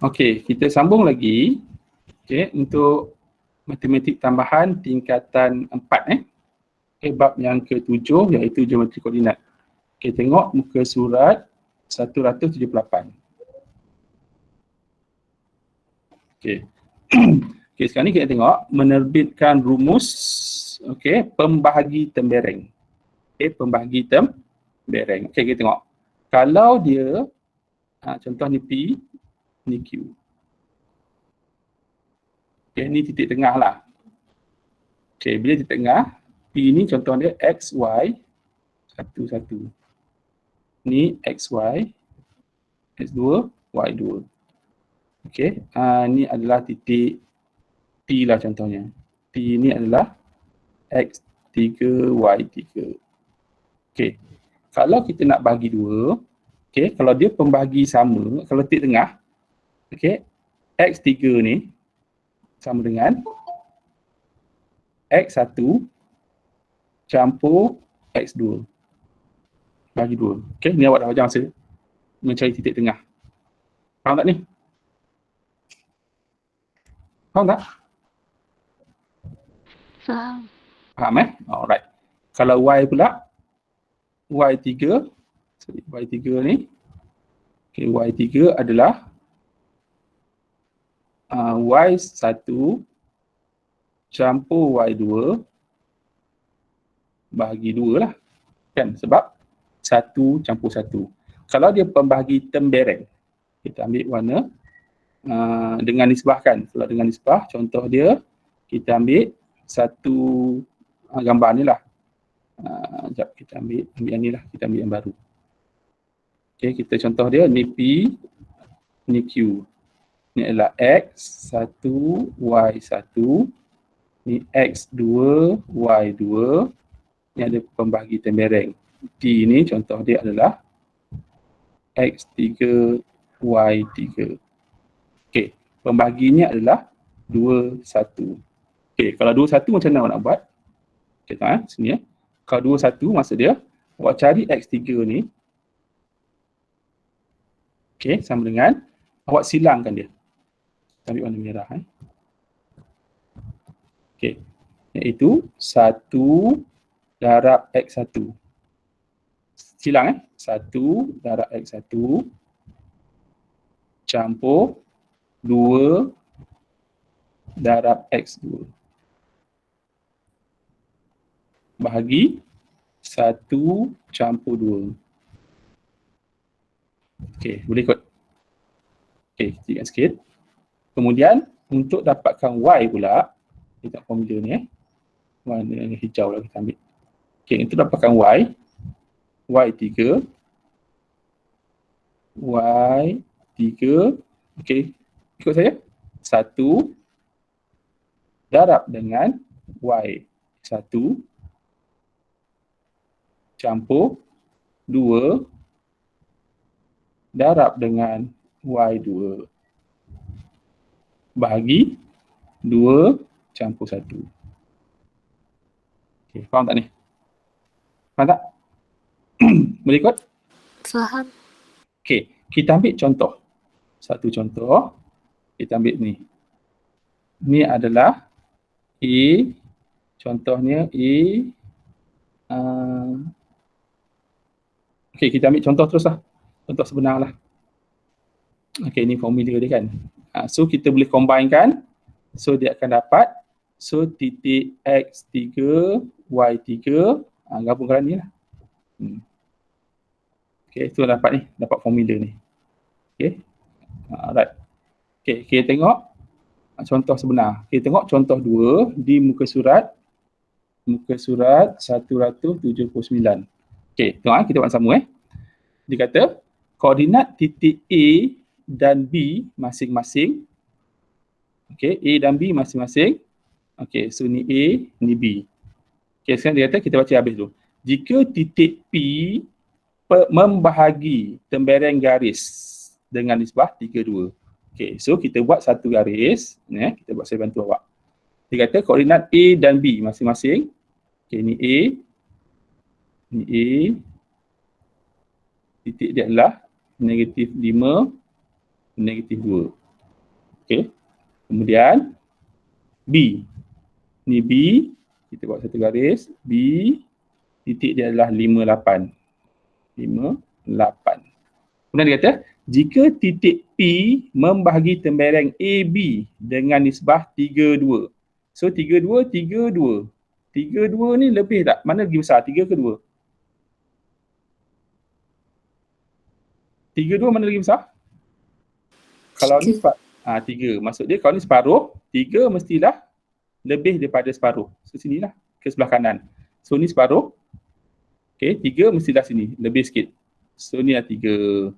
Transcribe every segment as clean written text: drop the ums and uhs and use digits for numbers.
Okey, kita sambung lagi. Okey, untuk matematik tambahan tingkatan 4 Okey, bab yang ke-7 iaitu geometri koordinat. Okey, tengok muka surat 178. Okey. Okey, sekarang ni kita tengok menerbitkan rumus pembahagi tembereng. Okey, pembahagi tembereng. Okey, kita tengok. Kalau dia contoh ni P, ni Q. Okey, ni titik tengah lah. Okey, bila titik tengah, P ni contoh dia X, Y, 1, 1. Ni X, Y, X2, Y2. Okey, ni adalah titik P lah contohnya. P ni adalah X3, Y3. Okey, kalau kita nak bagi dua, okey, kalau dia pembahagi sama, kalau titik tengah, okey, X3 ni sama dengan X1 campur X2. Bagi dua. Okey, ni awak dah belajar masa mencari titik tengah. Faham tak ni? Faham tak? Faham. Faham Alright. Kalau Y pula, Y3, Y3 ni, okay, Y3 adalah Y1 campur Y2 bahagi 2 lah. Kan? Sebab 1 campur 1. Kalau dia pembahagi tembereng, kita ambil warna dengan nisbah kan. Kalau dengan nisbah, contoh dia, kita ambil satu gambar ni lah. Sekejap, kita ambil yang ni lah. Kita ambil yang baru. Okay, kita contoh dia, ni P, ni Q. Ni adalah X1, Y1. Ni X2, Y2. Ni ada pembahagi tembereng. T ni contoh dia adalah X3, Y3. Okey, pembahaginya adalah 2, 1. Okey, kalau 2, 1 macam mana awak nak buat? Okey, tengok sini Kalau 2, 1 maksud dia, awak cari X3 ni. Okey, sama dengan awak silangkan dia. Ambil warna merah. Okey, iaitu 1 darab X1. Silang 1 darab X1 campur 2 darab X2 bahagi 1 campur 2. Okey, boleh ikut? Okey, cikgu sikit. Kemudian untuk dapatkan Y pula, kita formula ni warna yang hijau lah kita ambil. Okey, untuk dapatkan Y, Y3, Y3, okey, ikut saya. 1 darab dengan Y1 campur 2 darab dengan Y2 bahagi 2 campur 1. Okey, faham tak ni? Faham tak? Boleh ikut? Faham. Okey, kita ambil contoh. Satu contoh, kita ambil ni. Ni adalah A, contohnya A. Okey, kita ambil contoh terus lah. Contoh sebenar lah. Okey, ni formula dia kan. So, kita boleh combinekan. So, dia akan dapat. So, titik X3, Y3, gabungkan ni lah. Okey, tu dapat ni. Dapat formula ni. Okey. Alright. Okey, kita tengok contoh sebenar. Kita tengok contoh 2 di muka surat 179. Okey, tengok kita buat sama Dia kata koordinat titik A dan B masing-masing. Okey, A dan B masing-masing. Okey, so ni A, ni B. Okey, sekarang dia kata kita baca habis dulu. Jika titik P membahagi tembereng garis dengan nisbah 3:2. Okey, so kita buat satu garis, kita buat, saya bantu awak. Dia kata koordinat A dan B masing-masing. Okey, ni A, ni A. Titik dia adalah -5, -2. Okey. Kemudian B. Ni B, kita buat satu garis. B, titik dia adalah 58. 58. Kemudian dia kata, jika titik P membahagi tembereng AB dengan nisbah 32. So 32, 32. 32 ni lebih tak? Mana lagi besar? 3 ke 2? 32 mana lagi besar? Kalau ni 3. Maksud dia kalau ni separuh, 3 mestilah lebih daripada separuh. So sinilah ke sebelah kanan. So ni separuh. Okey, 3 mestilah sini, lebih sikit. So ni lah 3.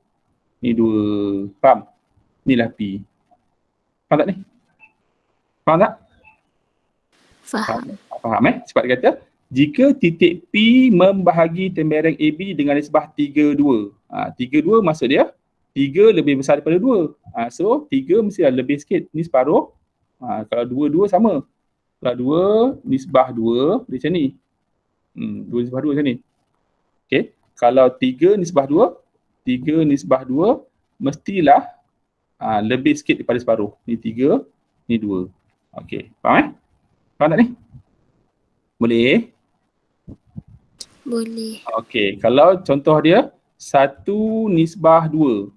Ni 2. Faham? Inilah P. Faham tak ni? Faham tak? Faham. Faham Sebab dia kata, jika titik P membahagi tembereng AB dengan nisbah 32. 32 maksud dia, 3 lebih besar daripada 2. So 3 mestilah lebih sikit. Ni separuh. Kalau 2 sama. Kalau 2 nisbah 2, dia macam ni. 2 nisbah 2 macam ni. Okey. Kalau 3 nisbah 2, 3 nisbah 2 mestilah lebih sikit daripada separuh. Ni 3, ni 2. Okey. Faham Faham tak ni? Boleh? Boleh. Okey. Kalau contoh dia 1 nisbah 2.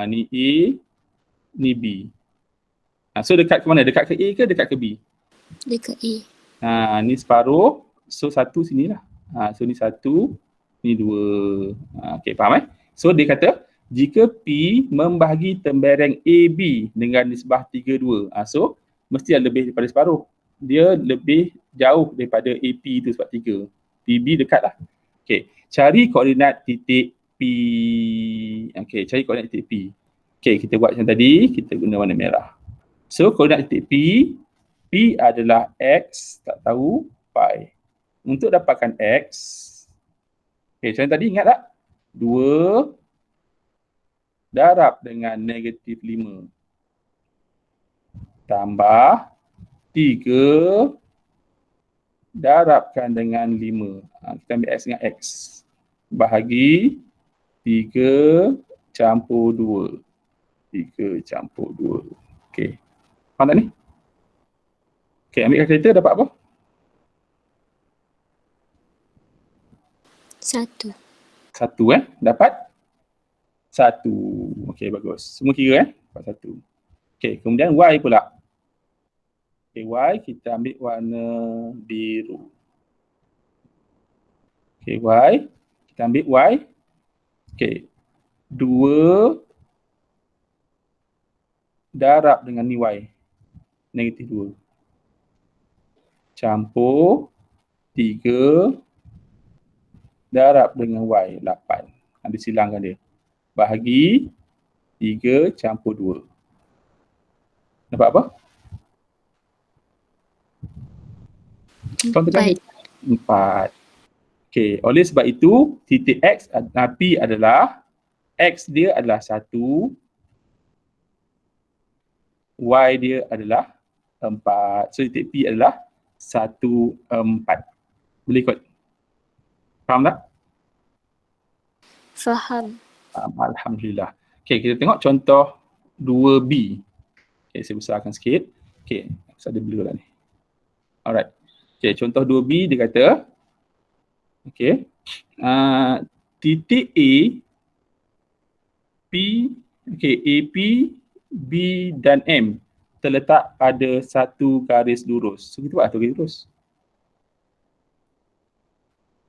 Ni A, ni B. So dekat ke mana? Dekat ke A ke dekat ke B? Dekat A. Ni separuh. So 1 sinilah. So ni 1, ni 2. Okey, faham So dia kata, jika P membahagi tembereng AB dengan nisbah 32. So mesti lebih daripada separuh. Dia lebih jauh daripada AP tu sebab 3. PB dekat lah. Okey, cari koordinat titik P. Okey, cari koordinat titik P. Okey, kita buat macam tadi, kita guna warna merah. So koordinat titik P, P adalah X, tak tahu, Y. Untuk dapatkan X, okey, macam tadi ingat tak? 2 darab dengan negatif 5 tambah 3 darabkan dengan 5. Kita ambil X dengan X. Bahagi 3 campur 2. 3 campur 2. Okey. Faham tak ni? Okey, ambil kalkulator dapat apa? 1. 1 dapat 1. Okey, bagus. Semua kira dapat 1. Okey, kemudian Y pula. Okey, Y kita ambil warna biru. Okey, Y. Kita ambil Y. Okey. 2 darab dengan ni Y. Negatif 2. Campur 3 darab dengan Y. 8. Ada silangkan dia. Bahagi 3 campur 2. Dapat apa? 4. Okey, oleh sebab itu titik X P adalah X dia adalah 1, Y dia adalah 4. So titik P adalah 1, 4. Boleh ikut? Faham tak? Faham. Alhamdulillah. Okey, kita tengok contoh 2B. Okey, saya besarkan sikit. Okey, ada blur lah ni. Alright. Okey, contoh 2B dia kata, okey, titik A, P, okey, AP, B dan M terletak pada satu garis lurus. So kita buat satu garis lurus.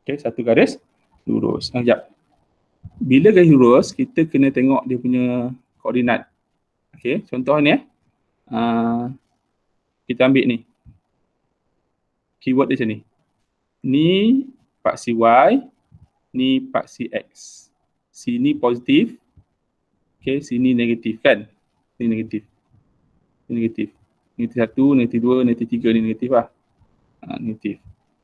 Okey, satu garis lurus. Sekejap. Bila garis lurus, kita kena tengok dia punya koordinat. Okey, contoh ni kita ambil ni. Keyword dia macam ni. Ni paksi Y, ni paksi X. Sini positif. Okey, sini negatif kan? Ni negatif. Ni negatif. Negatif 1, negatif 2, negatif 3 ni negatif lah. Negatif.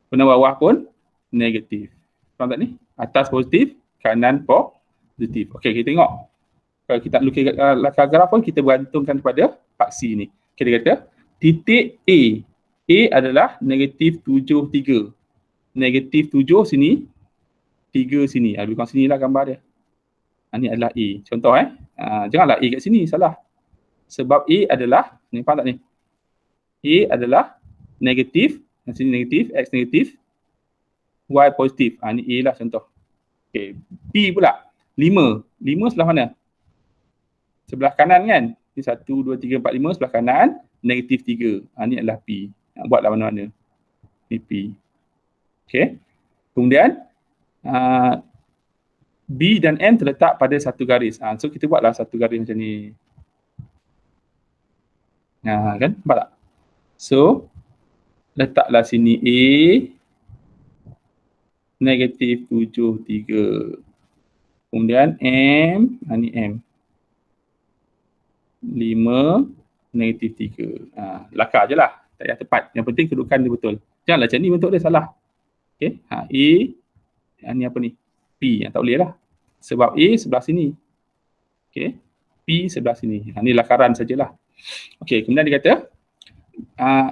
Kemudian bawah pun negatif. Faham tak ni? Atas positif, kanan positif. Okey, kita tengok. Kalau kita lukis graf pun kita bergantungkan kepada paksi ni. Okay, dia kata titik A. A adalah negatif 7, 3. Negatif 7 sini, 3 sini. Lebih kurang sini lah gambar dia. Ini adalah A. Contoh janganlah A kat sini, salah. Sebab A adalah, ni faham tak ni? A adalah negatif, yang sini negatif, X negatif, Y positif. Ni A lah contoh. Okay. P pula, 5. 5 sebelah mana? Sebelah kanan kan? Ni 1, 2, 3, 4, 5 sebelah kanan, negatif 3. Ni adalah P. Buatlah mana-mana. Ni P. Okay. Kemudian, B dan M terletak pada satu garis. So kita buatlah satu garis macam ni. Kan? Nampak tak? So, letaklah sini A, negatif 7, 3. Kemudian M, ni M. 5, negatif 3. Lakar je lah. Tak payah tepat. Yang penting kedudukan dia betul. Janganlah macam ni bentuk dia salah. Okay. A, ni apa ni? P. Tak boleh lah. Sebab A sebelah sini. Okay. P sebelah sini. Ni lakaran sajalah. Okay. Kemudian dia kata,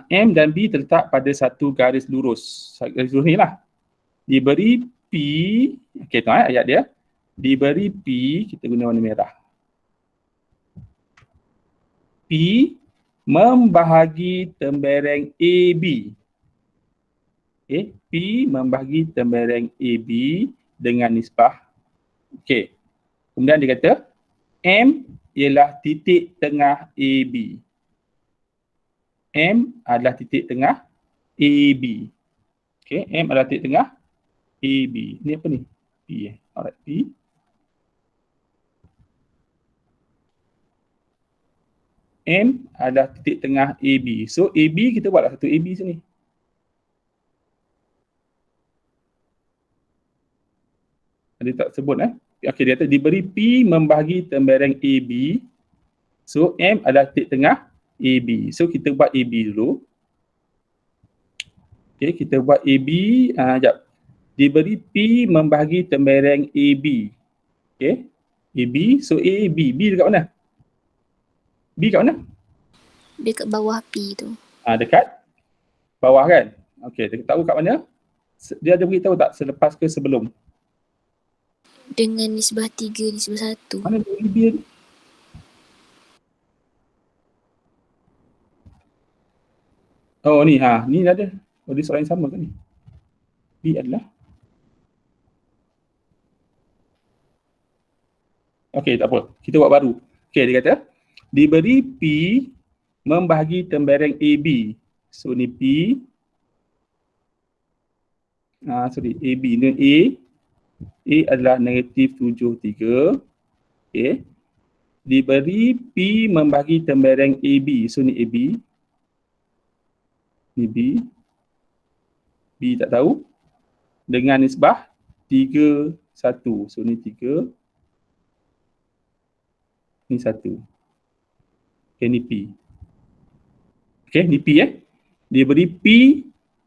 M dan B terletak pada satu garis lurus. Garis lurus ni lah. Diberi P, okay, tuan ayat dia. Diberi P, kita guna warna merah. P membahagi tembereng AB. Okay, P membahagi tembereng AB dengan nisbah. Okay. Kemudian dia kata, M ialah titik tengah AB. M adalah titik tengah AB. Okay, M adalah titik tengah AB. Ni apa ni? P. Alright, P. M adalah titik tengah AB. So, AB kita buatlah satu AB sini. Dia tak sebut Okay, dia kata diberi P membahagi tembereng AB. So, M adalah titik tengah AB. So, kita buat AB dulu. Okay, kita buat AB. Sekejap. Diberi P membahagi tembereng AB. Okay. AB. So, A, B. B dekat mana? B kat mana? Dekat bawah P tu. Dekat bawah kan? Okay, dia tahu kat mana? Dia ada beritahu tak selepas ke sebelum? Dengan nisbah 3, nisbah 1. Mana dia B? Oh ni, ni ada. Oh, dia soalan yang sama kan ni? B adalah? Okay, tak apa. Kita buat baru. Okay, dia kata, diberi P membahagi tembereng AB. So, ni P. AB ni A. A adalah negatif 7, 3. Okay. Diberi P membahagi tembereng AB. So, ni AB. Ni B. B tak tahu. Dengan nisbah 3, 1. So, ni 3. Ni 1. Okay, ni P. Okay, ni P Diberi P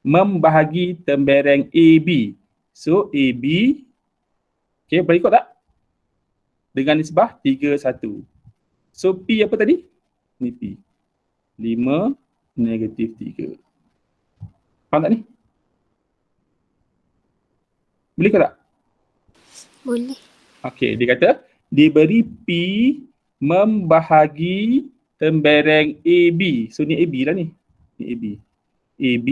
membahagi tembereng AB. So, AB. Okay, boleh ikut tak? Dengan nisbah 3, 1. So, P apa tadi? Ni P. 5, negatif 3. Faham tak ni? Boleh ke tak? Boleh. Okay, dia kata, diberi P membahagi tembereng AB. So, ni AB lah ni. Ni AB. AB.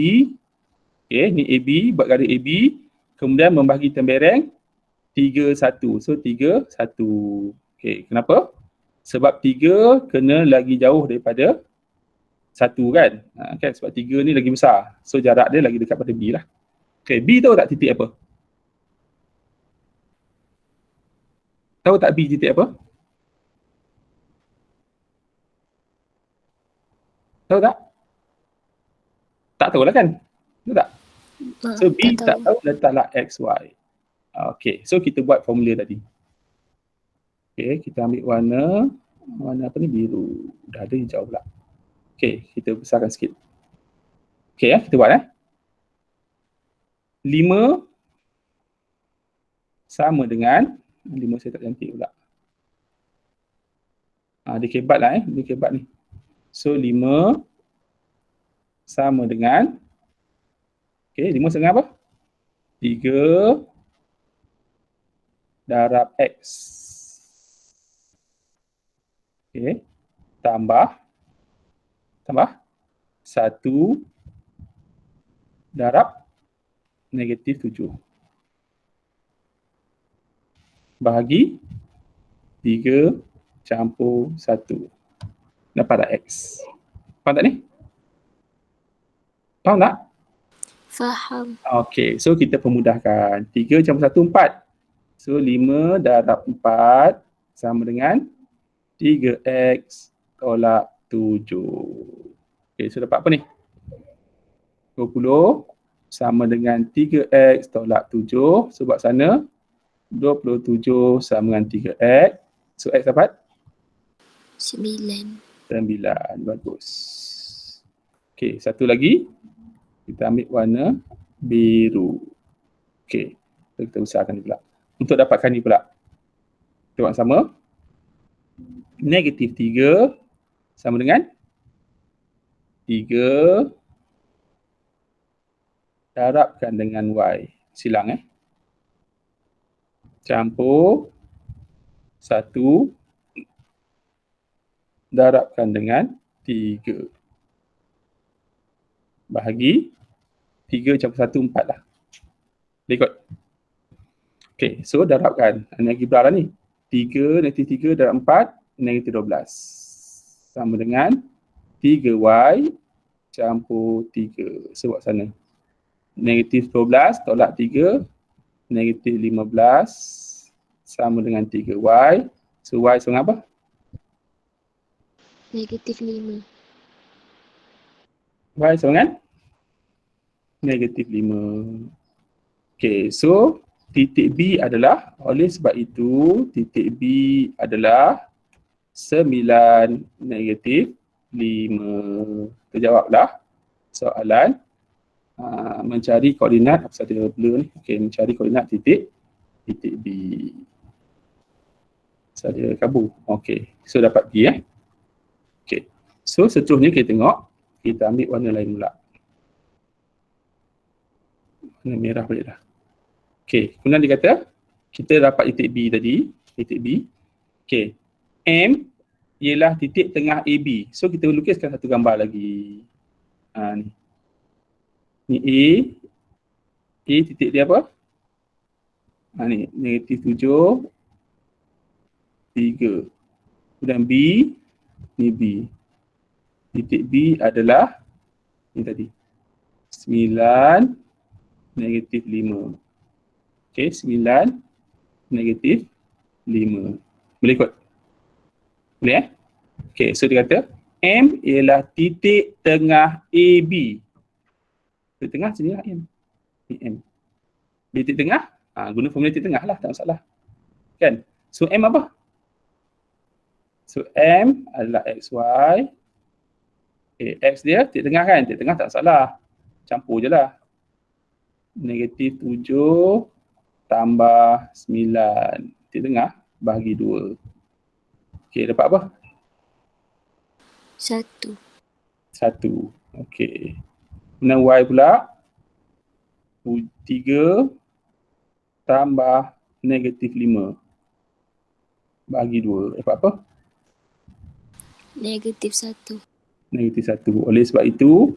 Okay, ni AB. Buat garis AB. Kemudian membahagi tembereng 3, 1. So, 3, 1. Okay, kenapa? Sebab 3 kena lagi jauh daripada 1 kan? Kan? Sebab 3 ni lagi besar. So, jarak dia lagi dekat pada B lah. Okay, B tahu tak titik apa? Tahu tak B titik apa? Tahu tak? Tak tahu lah kan? Tahu tak? So, B tak tahu, letaklah X, Y. Okay, so kita buat formula tadi. Okay, kita ambil warna apa ni? Biru. Dah ada hijau pula. Okay, kita besarkan sikit. Okay, kita buat 5 sama dengan 5 saya tak cantik pula. Dia kebat lah dia kebat ni. So 5 sama dengan 5 dengan apa? 3 darab X. tambah 1 darab -7 bahagi 3 campur 1. Dapat dah X. Faham tak ni? Faham tak? Faham. Okey, so kita pemudahkan. 3 campur 1, 4. So 5 darab 4 sama dengan 3X tolak 7. Okey, so dapat apa ni? 20 sama dengan 3X tolak 7. Sebab sana 27 sama dengan 3X. So X dapat? 9. 9. Bagus. Okey, satu lagi. Kita ambil warna biru. Okey, kita besarkan ni pula. Untuk dapatkan ni pula. Kita buat sama. -3 sama dengan 3 darabkan dengan Y. Silang campur 1 darabkan dengan 3 bahagi 3 campur 1, 4 lah. Boleh ikut? Okey, so darabkan. Ini algebra lah ni. 3 -3 darab 4 -12 sama dengan 3Y campur 3. Sebab sana. -12 tolak 3 -15 sama dengan 3Y. So Y sama apa? -5. Y sama dengan -5. Okey, so titik B adalah, oleh sebab itu titik B adalah 9 -5. Terjawablah soalan mencari koordinat, apa saja blur ni. Okey, mencari koordinat titik B. Saja kabur. Okey, so dapat B Okey. So seterusnya kita tengok, kita ambil warna lain pula. Warna merah boleh dah. Okey, kemudian dia kata kita dapat titik B tadi, titik B. Okey. M ialah titik tengah AB. So kita lukiskan satu gambar lagi. Ni. Ni A titik dia apa? Ni -7 3. Kemudian B, ni B. Titik B adalah ni tadi. 9 -5. Okey, 9 -5. Boleh ikut? Boleh Okey, so dia kata M ialah titik tengah AB. Titik tengah sini lah M. Ni M. Titik tengah, guna formula titik tengah lah, tak masalah. Kan? So M apa? So M adalah XY. X dia titik tengah kan? Titik tengah tak salah. Campur je lah. -7 tambah 9. Titik tengah bahagi 2. Okey, dapat apa? 1. 1. Okey. Kemudian Y pula 3 tambah -5 bahagi 2. Dapat apa? -1. -1. Oleh sebab itu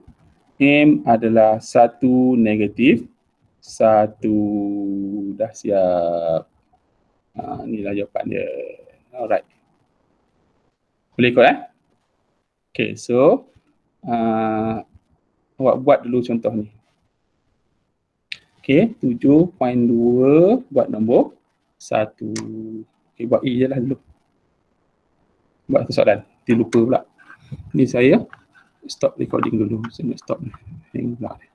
M adalah 1 -1. Dah siap. Inilah jawapan dia. Alright. Boleh ikut Okay, so awak buat dulu contoh ni. Okay, 7.2 buat nombor 1. Okay, buat E je lah dulu. Buat satu soalan. Dia lupa pula. Ni saya stop recording dulu. Saya nak stop ni. Hang pula ni.